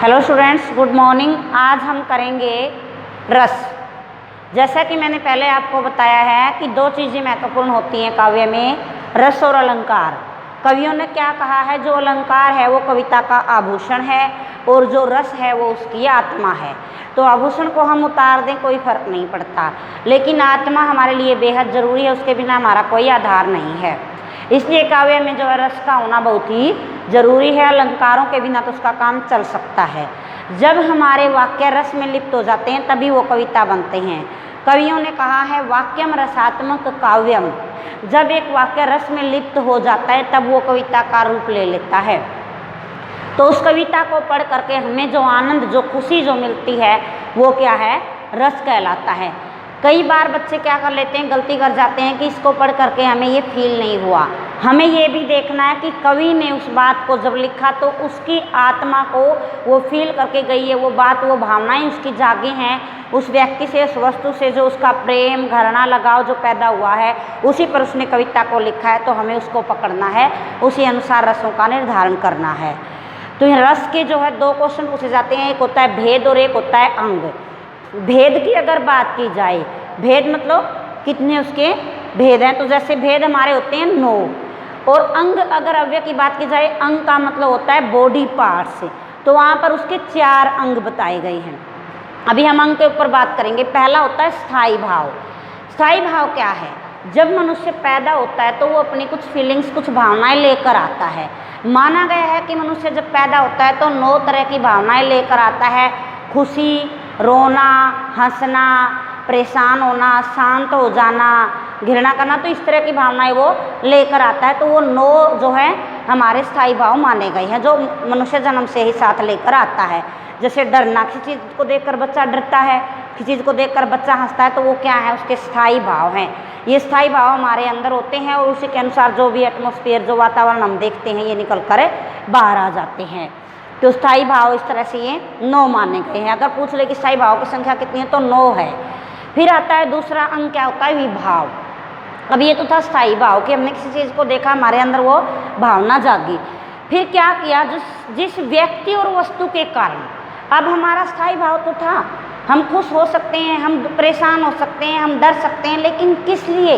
Hello students, good morning. आज हम करेंगे रस। जैसा कि मैंने पहले आपको बताया है कि दो चीज़ें महत्वपूर्ण होती हैं काव्य में, रस और अलंकार। कवियों ने क्या कहा है, जो अलंकार है वो कविता का आभूषण है और जो रस है वो उसकी आत्मा है। तो आभूषण को हम उतार दें कोई फर्क नहीं पड़ता, लेकिन आत्मा हमारे लिए बेहद ज़रूरी है, उसके बिना हमारा कोई आधार नहीं है। इसलिए काव्य में जो है रस का होना बहुत ही ज़रूरी है। अलंकारों के बिना तो उसका काम चल सकता है। जब हमारे वाक्य रस में लिप्त हो जाते हैं तभी वो कविता बनते हैं। कवियों ने कहा है वाक्यम रसात्मक काव्यम। जब एक वाक्य रस में लिप्त हो जाता है तब वो कविता का रूप ले लेता है। तो उस कविता को पढ़ करके हमें जो आनंद, जो खुशी जो मिलती है वो क्या है, रस कहलाता है। कई बार बच्चे क्या कर लेते हैं, गलती कर जाते हैं कि इसको पढ़ करके हमें ये फील नहीं हुआ। हमें ये भी देखना है कि कवि ने उस बात को जब लिखा तो उसकी आत्मा को वो फील करके गई है, वो बात, वो भावनाएं उसकी जागी हैं। उस व्यक्ति से, उस वस्तु से जो उसका प्रेम, घृणा, लगाव जो पैदा हुआ है, उसी पर उसने कविता को लिखा है। तो हमें उसको पकड़ना है, उसी अनुसार रसों का निर्धारण करना है। तो ये रस के जो है दो क्वेश्चन पूछे जाते हैं, एक होता है भेद और एक होता है अंग। भेद की अगर बात की जाए, भेद मतलब कितने उसके भेद हैं, तो जैसे भेद हमारे होते हैं 9। और अंग, अगर अव्यय की बात की जाए, अंग का मतलब होता है बॉडी पार्ट्स। तो वहाँ पर उसके 4 अंग बताए गए हैं। अभी हम अंग के ऊपर बात करेंगे। पहला होता है स्थायी भाव। स्थायी भाव क्या है? जब मनुष्य पैदा होता है तो वो अपनी कुछ फीलिंग्स, कुछ भावनाएं लेकर आता है। माना गया है कि मनुष्य जब पैदा होता है तो 9 तरह की भावनाएं लेकर आता है। खुशी, रोना, हंसना, परेशान होना, शांत हो जाना, घृणा करना, तो इस तरह की भावनाएं वो लेकर आता है। तो वो 9 जो है हमारे स्थायी भाव माने गए हैं, जो मनुष्य जन्म से ही साथ लेकर आता है। जैसे डरना, किसी चीज़ को देखकर बच्चा डरता है, किसी चीज़ को देखकर बच्चा हंसता है, तो वो क्या है, उसके स्थायी भाव हैं। ये स्थायी भाव हमारे अंदर होते हैं और उसी के अनुसार जो भी एटमॉस्फेयर, जो वातावरण हम देखते हैं, ये निकल कर बाहर आ जाते हैं। तो स्थायी भाव इस तरह से ये 9 माने गए हैं। अगर पूछ ले कि स्थायी भाव की संख्या कितनी है तो 9 है। फिर आता है दूसरा अंग, क्या होता है, विभाव। अब ये तो था स्थायी भाव कि हमने किसी चीज़ को देखा, हमारे अंदर वो भावना जागी। फिर क्या किया, जिस व्यक्ति और वस्तु के कारण, अब हमारा स्थायी भाव तो था, हम खुश हो सकते हैं, हम परेशान हो सकते हैं, हम डर सकते हैं, लेकिन किस लिए?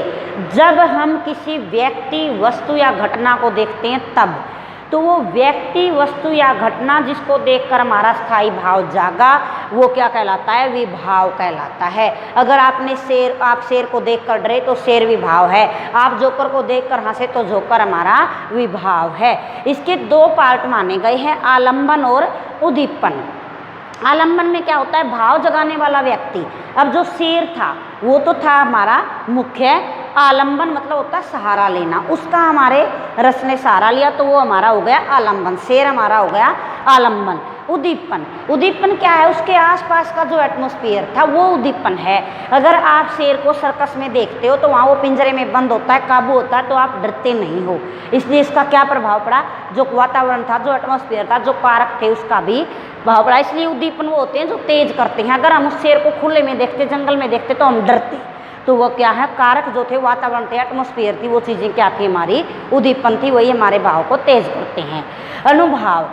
जब हम किसी व्यक्ति, वस्तु या घटना को देखते हैं तब। तो वो व्यक्ति, वस्तु या घटना जिसको देखकर हमारा स्थायी भाव जागा, वो क्या कहलाता है, विभाव कहलाता है। अगर आप शेर को देखकर डरे तो शेर विभाव है। आप जोकर को देखकर हंसे तो जोकर हमारा विभाव है। इसके 2 पार्ट माने गए हैं, आलंबन और उद्दीपन। आलंबन में क्या होता है, भाव जगाने वाला व्यक्ति। अब जो शेर था वो तो था हमारा मुख्य। आलंबन मतलब होता है सहारा लेना, उसका हमारे रस ने सहारा लिया तो वो हमारा हो गया आलंबन, शेर हमारा हो गया आलंबन। उद्दीपन, उद्दीपन क्या है, उसके आसपास का जो एटमॉस्फेयर था वो उद्दीपन है। अगर आप शेर को सर्कस में देखते हो तो वहाँ वो पिंजरे में बंद होता है, काबू होता है, तो आप डरते नहीं हो। इसलिए इसका क्या प्रभाव पड़ा, जो वातावरण था, जो एटमॉस्फेयर था, जो कारक थे, उसका भी प्रभाव पड़ा। इसलिए उद्दीपन वो होते हैं जो तेज करते हैं। अगर हम उस शेर को खुले में देखते, जंगल में देखते तो हम डरते। तो वो क्या है, कारक जो थे, वातावरण थे, एटमॉस्फेयर थी, वो चीज़ें क्या थी, हमारी उद्दीपन थी, वही हमारे भाव को तेज करते हैं। अनुभव,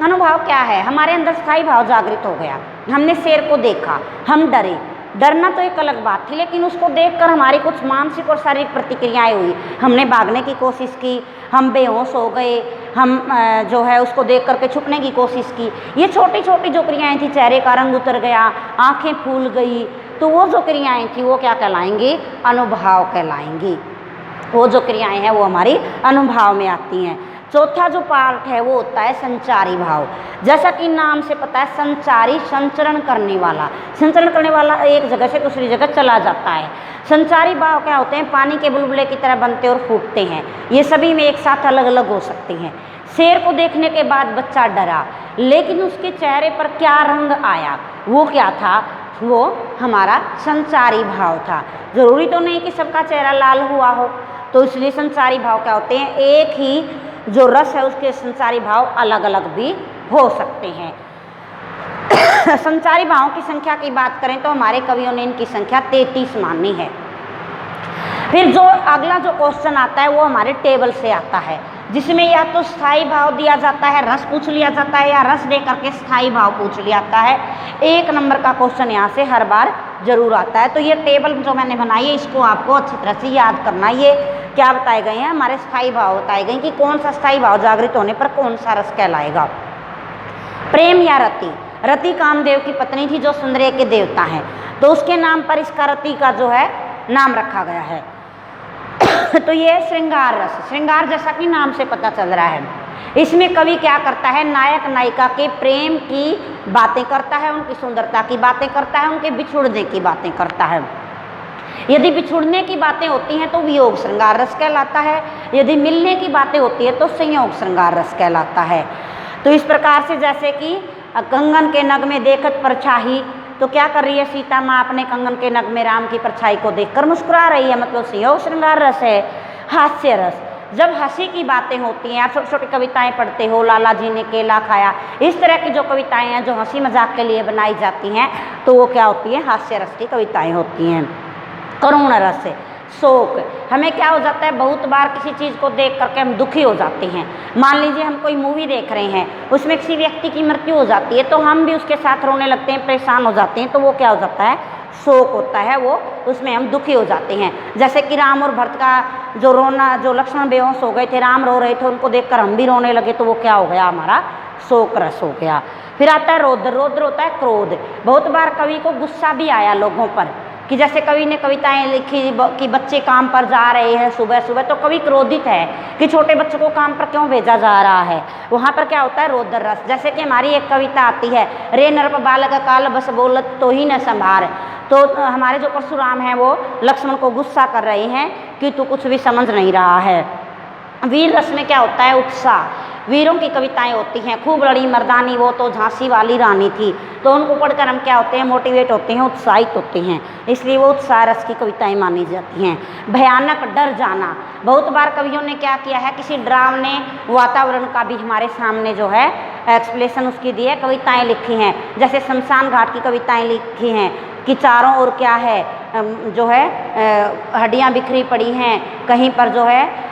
अनुभव क्या है, हमारे अंदर स्थायी भाव जागृत हो गया। हमने शेर को देखा, हम डरे। डरना तो एक अलग बात थी, लेकिन उसको देखकर हमारी कुछ मानसिक और शारीरिक प्रतिक्रियाएं हुई। हमने भागने की कोशिश की, हम बेहोश हो गए, हम जो है उसको देख करके छुपने की कोशिश की। ये छोटी छोटी जो क्रियाएं थी, चेहरे का रंग उतर गया, आंखें फूल गई, तो वो जो क्रियाएं थी वो क्या कहलाएंगी, अनुभव कहलाएंगी। वो जो क्रियाएं हैं वो हमारी अनुभव में आती हैं। चौथा जो पार्ट है वो होता है संचारी भाव। जैसा कि नाम से पता है, संचारी, संचरण करने वाला। संचरण करने वाला एक जगह से दूसरी जगह चला जाता है। संचारी भाव क्या होते हैं, पानी के बुलबुले की तरह बनते और फूटते हैं। ये सभी में एक साथ अलग अलग हो सकते हैं। शेर को देखने के बाद बच्चा डरा, लेकिन उसके चेहरे पर क्या रंग आया, वो क्या था, वो हमारा संचारी भाव था। जरूरी तो नहीं कि सबका चेहरा लाल हुआ हो, तो इसलिए संचारी भाव क्या होते हैं, एक ही जो रस है उसके संचारी भाव अलग अलग भी हो सकते हैं। संचारी भावों की संख्या की बात करें तो हमारे कवियों ने इनकी संख्या 33 मानी है। फिर जो अगला जो क्वेश्चन आता है वो हमारे टेबल से आता है। जिसमें या तो स्थाई भाव दिया जाता है, रस पूछ लिया जाता है, या रस दे करके स्थाई भाव पूछ लिया जाता है। 1 नंबर का क्वेश्चन यहाँ से हर बार जरूर आता है। तो ये टेबल जो मैंने बनाई है इसको आपको अच्छी तरह से याद करना। ये क्या बताए गए हैं, हमारे स्थाई भाव बताए गए कि कौन सा स्थाई भाव जागृत होने पर कौन सा रस कहलाएगा। प्रेम या रति, रति कामदेव की पत्नी थी जो सौंदर्य के देवता हैं, तो उसके नाम पर इसका रति का जो है नाम रखा गया है। तो ये श्रृंगार रस, श्रृंगार जैसा कि नाम से पता चल रहा है, इसमें कवि क्या करता है, नायक नायिका के प्रेम की बातें करता है, उनकी सुंदरता की बातें करता है, उनके बिछुड़ने की बातें करता है। यदि बिछुड़ने की बातें होती हैं तो वियोग श्रृंगार रस कहलाता है, यदि मिलने की बातें होती है तो संयोग श्रृंगार रस कहलाता है। तो इस प्रकार से जैसे कि कंगन के नग में देखत परछाई, तो क्या कर रही है सीता माँ अपने कंगन के नग में राम की परछाई को देखकर मुस्कुरा रही है, मतलब संयोग श्रृंगार रस है। हास्य रस, जब हंसी की बातें होती हैं, आप छोटी छोटी कविताएं पढ़ते हो, लाला जी ने केला खाया, इस तरह की जो कविताएं हैं जो हंसी मजाक के लिए बनाई जाती हैं तो वो क्या होती है, हास्य रस की कविताएं होती हैं। करुण रस, शोक, हमें क्या हो जाता है, बहुत बार किसी चीज़ को देख करके हम दुखी हो जाते हैं। मान लीजिए हम कोई मूवी देख रहे हैं, उसमें किसी व्यक्ति की मृत्यु हो जाती है तो हम भी उसके साथ रोने लगते हैं, परेशान हो जाते हैं, तो वो क्या हो जाता है, शोक होता है, वो उसमें हम दुखी हो जाते हैं। जैसे कि राम और भरत का जो रोना, जो लक्ष्मण बेहोश हो गए थे, राम रो रहे थे, उनको देखकर हम भी रोने लगे, तो वो क्या हो गया, हमारा शोक रस हो गया। फिर आता है रौद्र, रौद्र होता है क्रोध। बहुत बार कवि को गुस्सा भी आया लोगों पर, कि जैसे कवि ने कविताएं लिखी कि बच्चे काम पर जा रहे हैं सुबह सुबह, तो कवि क्रोधित है कि छोटे बच्चों को काम पर क्यों भेजा जा रहा है, वहाँ पर क्या होता है, रौद्र रस। जैसे कि हमारी एक कविता आती है, रे नरप बालक काल बस बोलत तो ही न संभार, तो हमारे जो परशुराम हैं वो लक्ष्मण को गुस्सा कर रहे हैं कि तू कुछ भी समझ नहीं रहा है। वीर रस में क्या होता है, उत्साह, वीरों की कविताएं होती हैं, खूब लड़ी मर्दानी वो तो झांसी वाली रानी थी, तो उनको पढ़कर हम क्या होते हैं, मोटिवेट होते हैं, उत्साहित होते हैं, इसलिए वो उत्साह रस की कविताएं मानी जाती हैं। भयानक, डर जाना, बहुत बार कवियों ने क्या किया है, किसी डरावने वातावरण का भी हमारे सामने जो है एक्सप्लेनेशन उसकी दी है, कविताएं लिखी हैं। जैसे शमशान घाट की कविताएं लिखी हैं कि चारों ओर क्या है, जो है हड्डियाँ बिखरी पड़ी हैं, कहीं पर जो है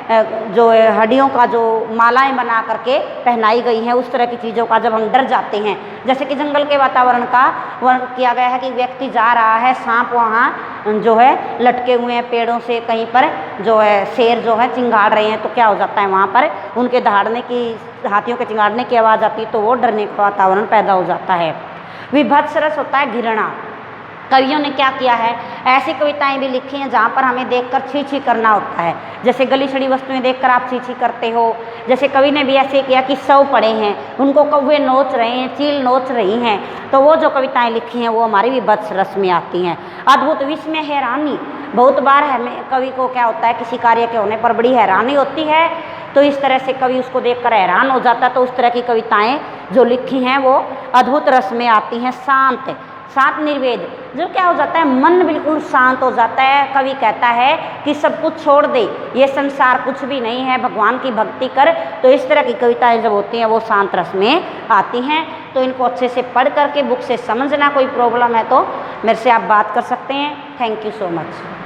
जो हड्डियों का जो मालाएं बना करके पहनाई गई हैं, उस तरह की चीज़ों का जब हम डर जाते हैं। जैसे कि जंगल के वातावरण का वर्णन किया गया है कि व्यक्ति जा रहा है, सांप वहाँ जो है लटके हुए हैं पेड़ों से, कहीं पर जो है शेर जो है चिंगाड़ रहे हैं, तो क्या हो जाता है, वहाँ पर उनके दहाड़ने की, हाथियों के चिंगाड़ने की आवाज़ आती है, तो वो डरने का वातावरण पैदा हो जाता है। विभत्स रस होता है घृणा। कवियों ने क्या किया है, ऐसी कविताएं भी लिखी हैं जहाँ पर हमें देखकर छी छी करना होता है। जैसे गली सड़ी वस्तुएं देखकर आप छी छी करते हो। जैसे कवि ने भी ऐसे किया कि 100 पड़े हैं, उनको कौवे नोच रहे हैं, चील नोच रही हैं, तो वो जो कविताएं लिखी हैं वो हमारी विभत्स रस में आती हैं। अद्भुत विस्मय, हैरानी, बहुत बार हमें कवि को क्या होता है, किसी कार्य के होने पर बड़ी हैरानी होती है, तो इस तरह से कवि उसको देखकर हैरान हो जाता है, तो उस तरह की कविताएं जो लिखी हैं वो अद्भुत रस में आती हैं। शांत, शांत निर्वेद, जो क्या हो जाता है, मन बिल्कुल शांत हो जाता है। कवि कहता है कि सब कुछ छोड़ दे, ये संसार कुछ भी नहीं है, भगवान की भक्ति कर। तो इस तरह की कविताएं जब होती हैं वो शांत रस में आती हैं। तो इनको अच्छे से पढ़ करके बुक से समझना, कोई प्रॉब्लम है तो मेरे से आप बात कर सकते हैं। Thank you so much.